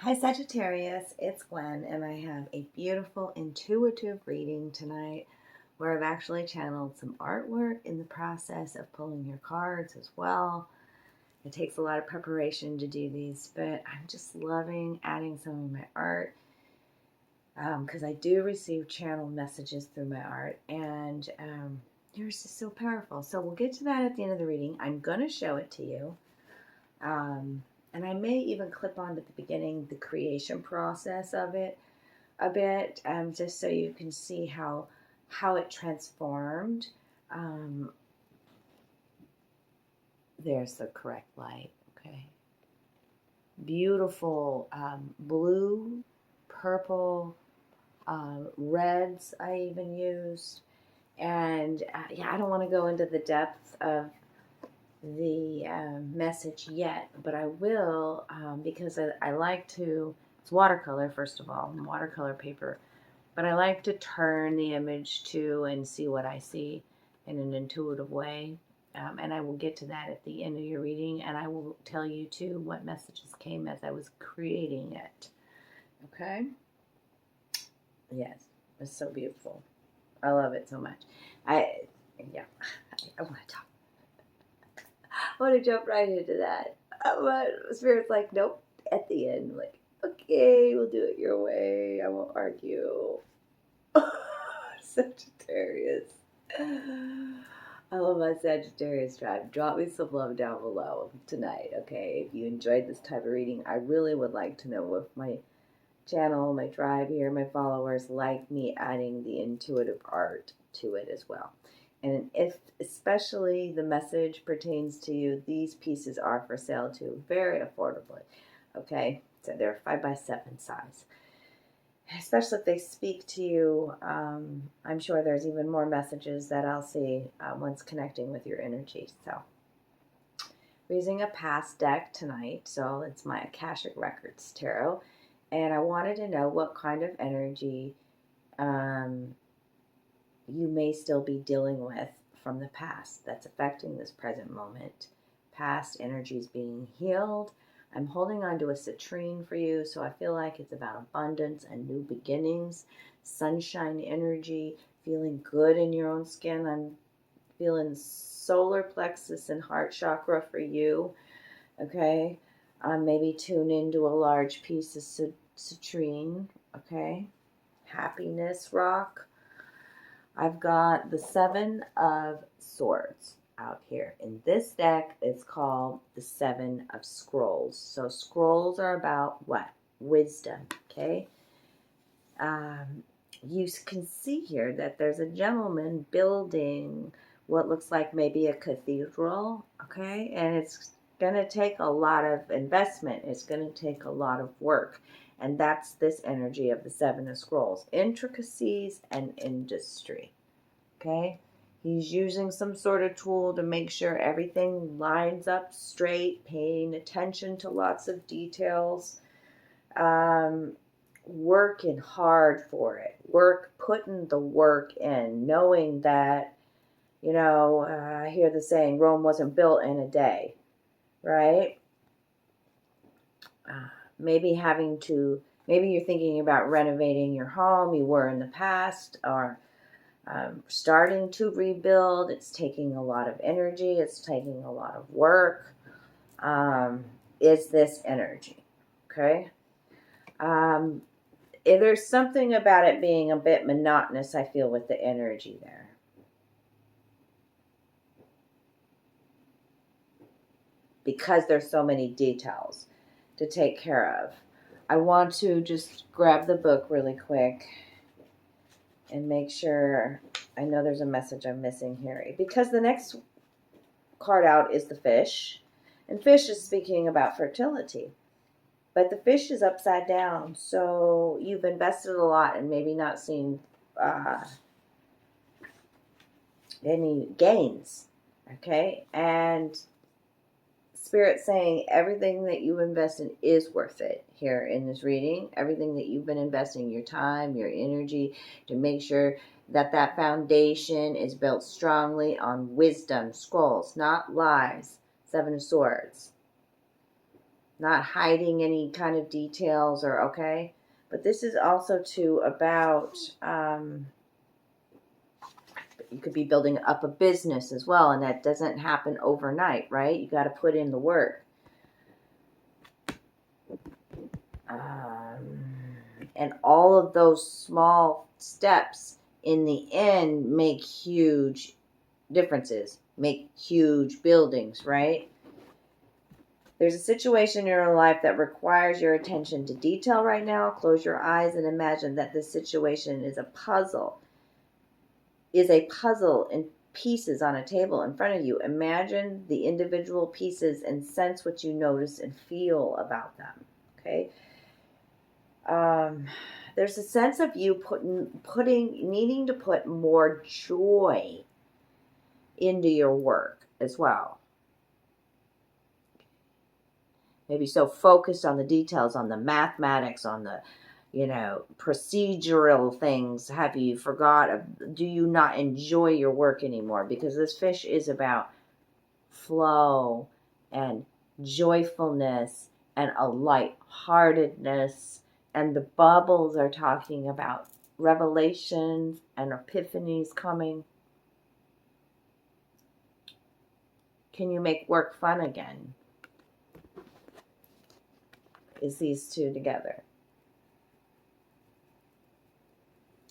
Hi Sagittarius, it's Gwen, and I have a beautiful intuitive reading tonight where I've actually channeled some artwork in the process of pulling your cards as well. It takes a lot of preparation to do these, but I'm just loving adding some of my art because I do receive channeled messages through my art, and yours is so powerful. So we'll get to that at the end of the reading. I'm going to show it to you. And I may even clip on at the beginning the creation process of it a bit, just so you can see how it transformed. There's the correct light. Okay, beautiful blue, purple, reds. I even used, and yeah, I don't want to go into the depth of the message yet, but I will because I like to, it's watercolor first of all, watercolor paper, but I like to turn the image to and see what I see in an intuitive way, and I will get to that at the end of your reading, and I will tell you too what messages came as I was creating it. Okay? Yes, it's so beautiful. I love it so much. Yeah, I want to talk. I want to jump right into that. But Spirit's like, nope, at the end. Like, okay, we'll do it your way. I won't argue. Sagittarius. I love my Sagittarius tribe. Drop me some love down below tonight, okay? If you enjoyed this type of reading, I really would like to know if my channel, my tribe here, my followers like me adding the intuitive art to it as well. And if especially the message pertains to you, these pieces are for sale too, very affordably. Okay, so they're 5x7 size. Especially if they speak to you, I'm sure there's even more messages that I'll see once connecting with your energy. So we're using a past deck tonight, so it's my Akashic Records Tarot. And I wanted to know what kind of energy you may still be dealing with from the past that's affecting this present moment. Past energies being healed. I'm holding on to a citrine for you, so I feel like it's about abundance and new beginnings, sunshine energy, feeling good in your own skin. I'm feeling solar plexus and heart chakra for you. Okay, maybe tune into a large piece of citrine. Okay, happiness rock. I've got the Seven of Swords out here. In this deck, it's called the Seven of Scrolls. So scrolls are about what? Wisdom, okay? You can see here that there's a gentleman building what looks like maybe a cathedral, okay? And it's going to take a lot of investment. It's going to take a lot of work. And that's this energy of the Seven of Scrolls. Intricacies and industry. Okay? He's using some sort of tool to make sure everything lines up straight, paying attention to lots of details. Working hard for it. Putting the work in, knowing that, I hear the saying, Rome wasn't built in a day, right? Maybe you're thinking about renovating your home. You were in the past, or starting to rebuild. It's taking a lot of energy. It's taking a lot of work. Is this energy? Okay. There's something about it being a bit monotonous, I feel, with the energy there. Because there's so many details to take care of. I want to just grab the book really quick and make sure I know there's a message I'm missing here. Because the next card out is the fish. And fish is speaking about fertility. But the fish is upside down. So you've invested a lot and maybe not seen any gains. Okay? And Spirit saying everything that you invest in is worth it here in this reading. Everything that you've been investing, your time, your energy, to make sure that that foundation is built strongly on wisdom, scrolls, not lies. Seven of Swords. not hiding any kind of details or okay. But this is also too about you could be building up a business as well, and that doesn't happen overnight, right? You got to put in the work. And all of those small steps in the end make huge differences, make huge buildings, right? There's a situation in your life that requires your attention to detail right now. Close your eyes and imagine that this situation is a puzzle in pieces on a table in front of you. Imagine the individual pieces and sense what you notice and feel about them. Okay. There's a sense of you needing to put more joy into your work as well. Maybe so focused on the details, on the mathematics, on the, procedural things. Have you do you not enjoy your work anymore? Because this fish is about flow and joyfulness and a lightheartedness. And the bubbles are talking about revelations and epiphanies coming. Can you make work fun again? Is these two together?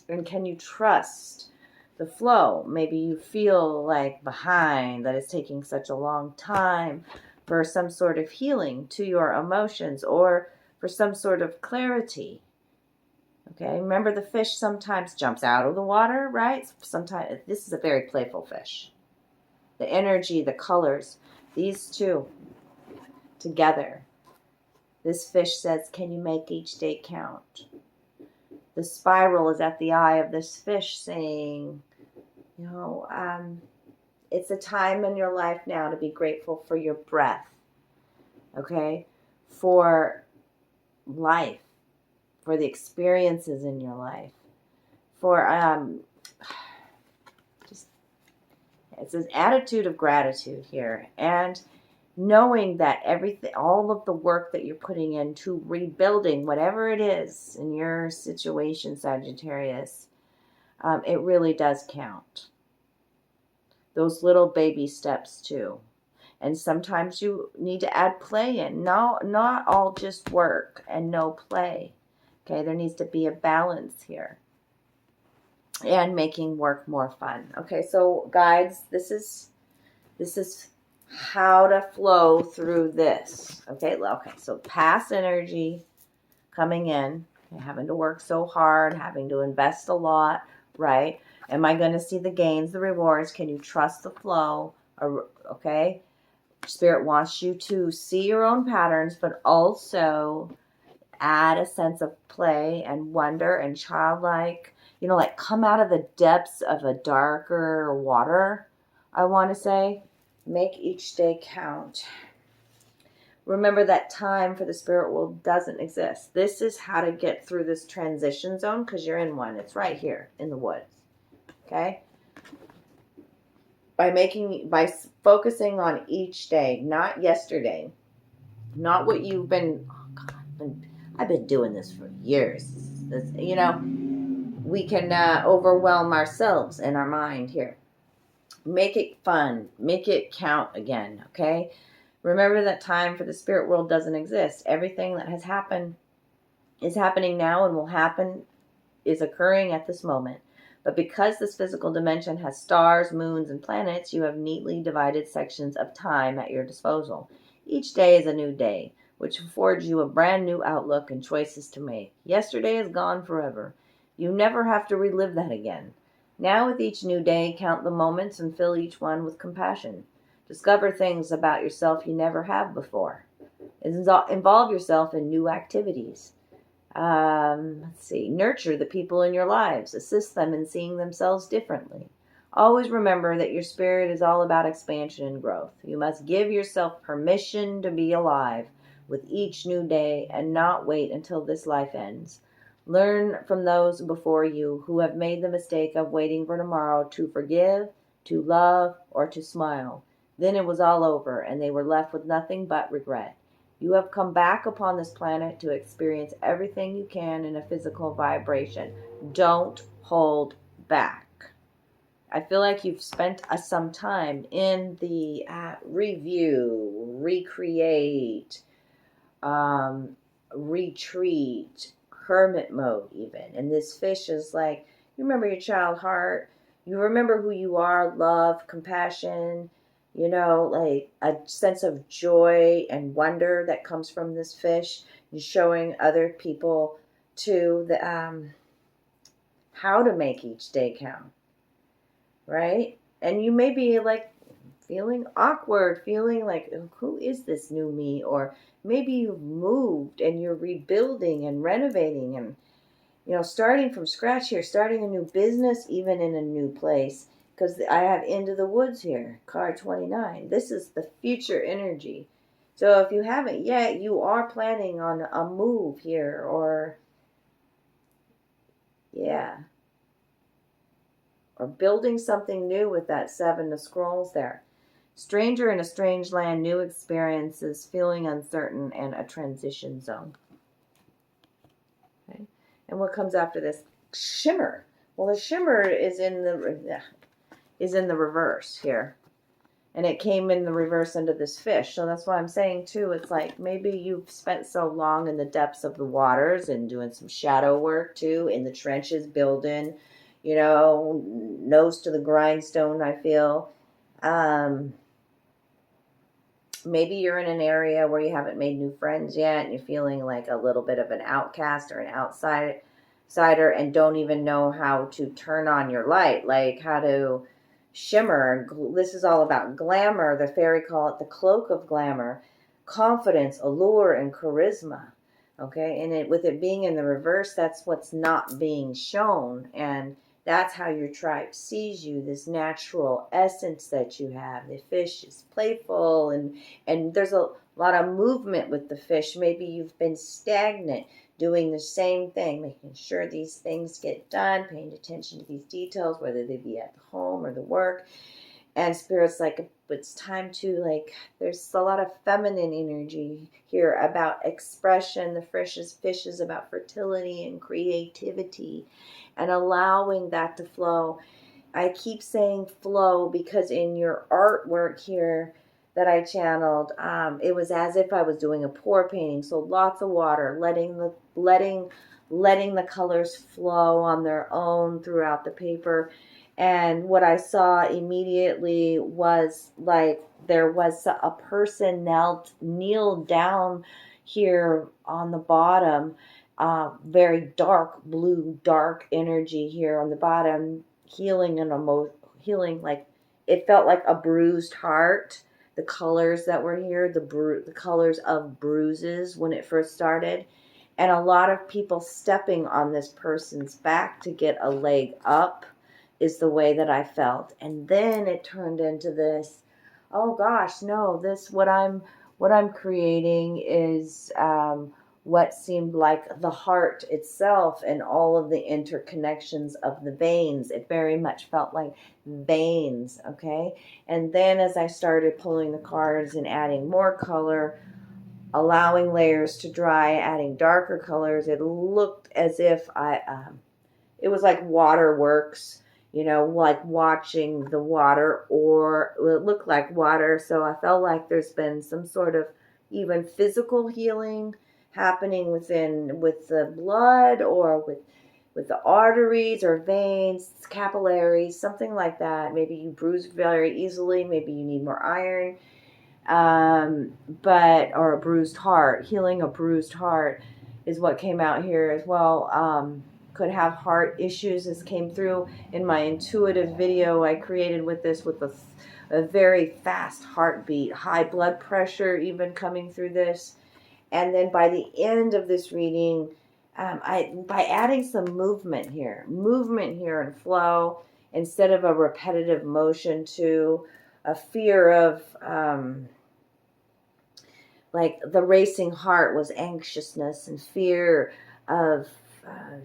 And can you trust the flow? Maybe you feel like behind, that it's taking such a long time for some sort of healing to your emotions or for some sort of clarity. Okay, remember the fish sometimes jumps out of the water, right? Sometimes this is a very playful fish. The energy, the colors, these two together. This fish says, can you make each day count? The spiral is at the eye of this fish saying, it's a time in your life now to be grateful for your breath, okay? For life, for the experiences in your life, for it's an attitude of gratitude here, and knowing that all of the work that you're putting into rebuilding whatever it is in your situation, Sagittarius, it really does count. Those little baby steps too. And sometimes you need to add play in. No, not all just work and no play. Okay, there needs to be a balance here. And making work more fun. Okay, so guides, this is how to flow through this. Okay, so past energy coming in, having to work so hard, having to invest a lot, right? Am I going to see the gains, the rewards? Can you trust the flow? Okay, Spirit wants you to see your own patterns, but also add a sense of play and wonder and childlike, like come out of the depths of a darker water, I want to say. Make each day count. Remember that time for the spirit world doesn't exist. This is how to get through this transition zone because you're in one. It's right here in the woods. Okay? By focusing on each day, not yesterday, not what you've been, I've been doing this for years. We can overwhelm ourselves in our mind here. Make it fun. Make it count again, okay? Remember that time for the spirit world doesn't exist. Everything that has happened is happening now and will happen is occurring at this moment. But because this physical dimension has stars, moons, and planets, you have neatly divided sections of time at your disposal. Each day is a new day, which affords you a brand new outlook and choices to make. Yesterday is gone forever. You never have to relive that again. Now with each new day, count the moments and fill each one with compassion. Discover things about yourself you never have before. Involve yourself in new activities. Nurture the people in your lives. Assist them in seeing themselves differently. Always remember that your spirit is all about expansion and growth. You must give yourself permission to be alive with each new day and not wait until this life ends. Learn from those before you who have made the mistake of waiting for tomorrow to forgive, to love, or to smile. Then it was all over, and they were left with nothing but regret. You have come back upon this planet to experience everything you can in a physical vibration. Don't hold back. I feel like you've spent some time in the review, recreate, retreat, hermit mode even. And this fish is like, you remember your child heart, you remember who you are, love, compassion, like a sense of joy and wonder that comes from this fish, and showing other people too how to make each day count, right? And you may be like feeling awkward, feeling like, who is this new me? Or maybe you've moved and you're rebuilding and renovating and, starting from scratch here, starting a new business, even in a new place. Because I have Into the Woods here, card 29. This is the future energy. So if you haven't yet, you are planning on a move here, or, yeah, or building something new with that 7 of Scrolls there. Stranger in a strange land, new experiences, feeling uncertain, and a transition zone. Okay. And what comes after this? Shimmer. Well, the shimmer is in the reverse here. And it came in the reverse into this fish. So that's why I'm saying, too, it's like maybe you've spent so long in the depths of the waters and doing some shadow work, too, in the trenches, building, nose to the grindstone, I feel. Maybe you're in an area where you haven't made new friends yet and you're feeling like a little bit of an outcast or an outsider and don't even know how to turn on your light, like how to shimmer. This is all about glamour. The fairy call it the cloak of glamour, confidence, allure, and charisma. Okay, and with it being in the reverse, that's what's not being shown. And that's how your tribe sees you, this natural essence that you have. The fish is playful, and there's a lot of movement with the fish. Maybe you've been stagnant, doing the same thing, making sure these things get done, paying attention to these details, whether they be at the home or the work. And Spirit's like, it's time to, like, there's a lot of feminine energy here about expression. The fish is about fertility and creativity and allowing that to flow. I keep saying flow because in your artwork here that I channeled, it was as if I was doing a pour painting. So lots of water, letting the colors flow on their own throughout the paper. And what I saw immediately was like there was a person kneeled down here on the bottom. Very dark blue, dark energy here on the bottom, healing and healing. Like it felt like a bruised heart. The colors that were here, the colors of bruises when it first started, and a lot of people stepping on this person's back to get a leg up is the way that I felt. And then it turned into this, oh gosh, no, what I'm creating is what seemed like the heart itself and all of the interconnections of the veins. It very much felt like veins, okay? And then as I started pulling the cards and adding more color, allowing layers to dry, adding darker colors, it looked as if it was like waterworks, like watching the water, or it looked like water. So I felt like there's been some sort of even physical healing happening with the blood, or with the arteries or veins, capillaries, something like that. Maybe you bruise very easily. Maybe you need more iron, or a bruised heart. Healing a bruised heart is what came out here as well. Could have heart issues. This came through in my intuitive video I created with this, with a very fast heartbeat, high blood pressure even coming through this. And then by the end of this reading, by adding some movement here and flow, instead of a repetitive motion, to a fear of, like the racing heart was anxiousness and fear of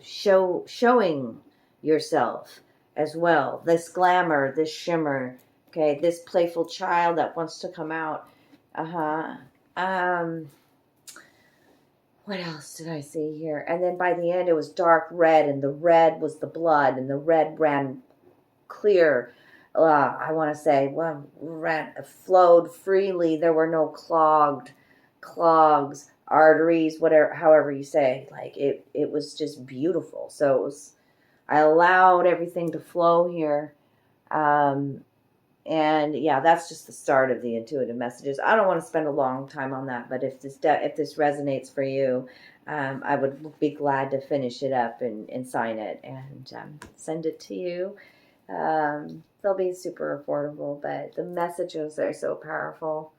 showing yourself as well. This glamour, this shimmer, okay, this playful child that wants to come out. what else did I see here? And then by the end, it was dark red, and the red was the blood, and the red ran clear. I want to say, well, flowed freely. There were no clogs, arteries, whatever, however you say. Like it was just beautiful. So it was, I allowed everything to flow here. And yeah, that's just the start of the intuitive messages. I don't want to spend a long time on that, but if this resonates for you, I would be glad to finish it up and sign it and send it to you. They'll be super affordable, but the messages are so powerful.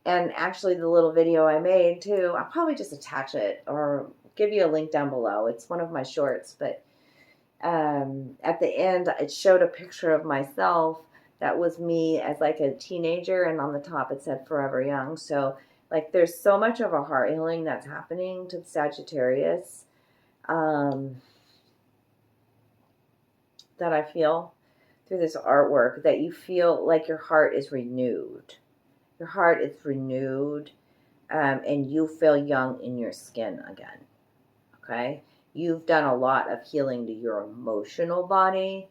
And actually, the little video I made too, I'll probably just attach it or give you a link down below. It's one of my shorts, but at the end, it showed a picture of myself. That was me as like a teenager, and on the top it said Forever Young. So like there's so much of a heart healing that's happening to Sagittarius that I feel through this artwork, that you feel like your heart is renewed. Your heart is renewed, and you feel young in your skin again. Okay? You've done a lot of healing to your emotional body.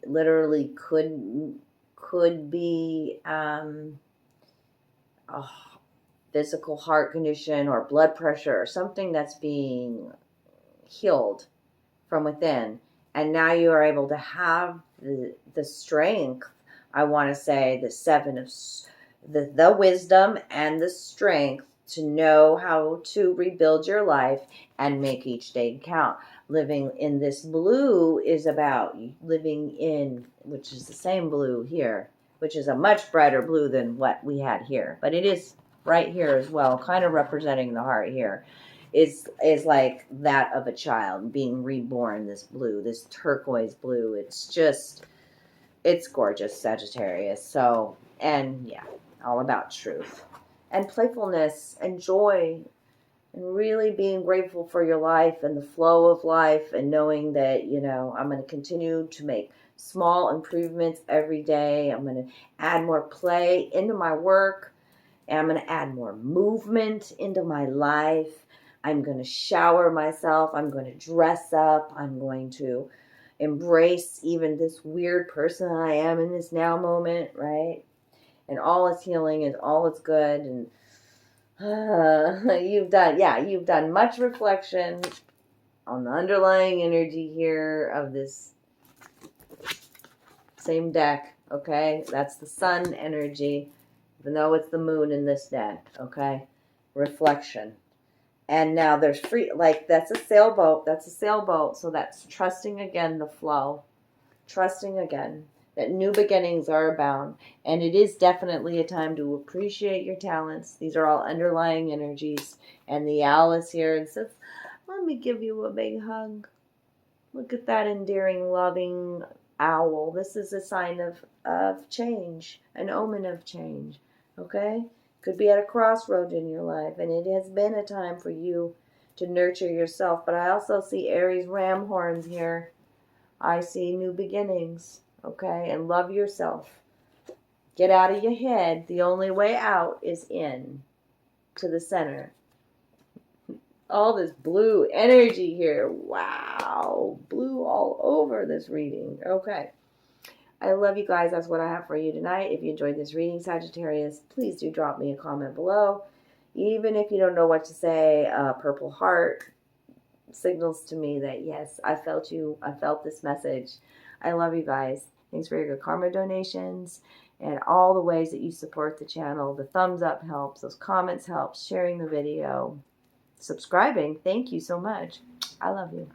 Literally could be a physical heart condition or blood pressure or something that's being healed from within. And now you are able to have the strength, I want to say, the seven of the wisdom and the strength to know how to rebuild your life and make each day count. Living in this blue is about living in, which is the same blue here, which is a much brighter blue than what we had here. But it is right here as well, kind of representing the heart here. Is like that of a child being reborn, this blue, this turquoise blue. It's gorgeous, Sagittarius. So, and yeah, all about truth and playfulness and joy and really being grateful for your life and the flow of life and knowing that, I'm going to continue to make small improvements every day. I'm going to add more play into my work, and I'm going to add more movement into my life. I'm going to shower myself. I'm going to dress up. I'm going to embrace even this weird person I am in this now moment, right? And all is healing and all is good. And you've done much reflection on the underlying energy here of this same deck, okay? That's the sun energy, even though it's the moon in this deck, okay? Reflection. And now there's free, like that's a sailboat. So that's trusting again the flow. Trusting again that new beginnings are abound. And it is definitely a time to appreciate your talents. These are all underlying energies. And the owl is here and says, let me give you a big hug. Look at that endearing, loving owl. This is a sign of change, an omen of change, okay? Could be at a crossroad in your life, and it has been a time for you to nurture yourself. But I also see Aries ram horns here. I see new beginnings, okay? And love yourself. Get out of your head. The only way out is in to the center. All this blue energy here. Wow. Blue all over this reading. Okay. I love you guys. That's what I have for you tonight. If you enjoyed this reading, Sagittarius, please do drop me a comment below. Even if you don't know what to say, purple heart signals to me that, yes, I felt you. I felt this message. I love you guys. Thanks for your good karma donations and all the ways that you support the channel. The thumbs up helps. Those comments help. Sharing the video. Subscribing. Thank you so much. I love you.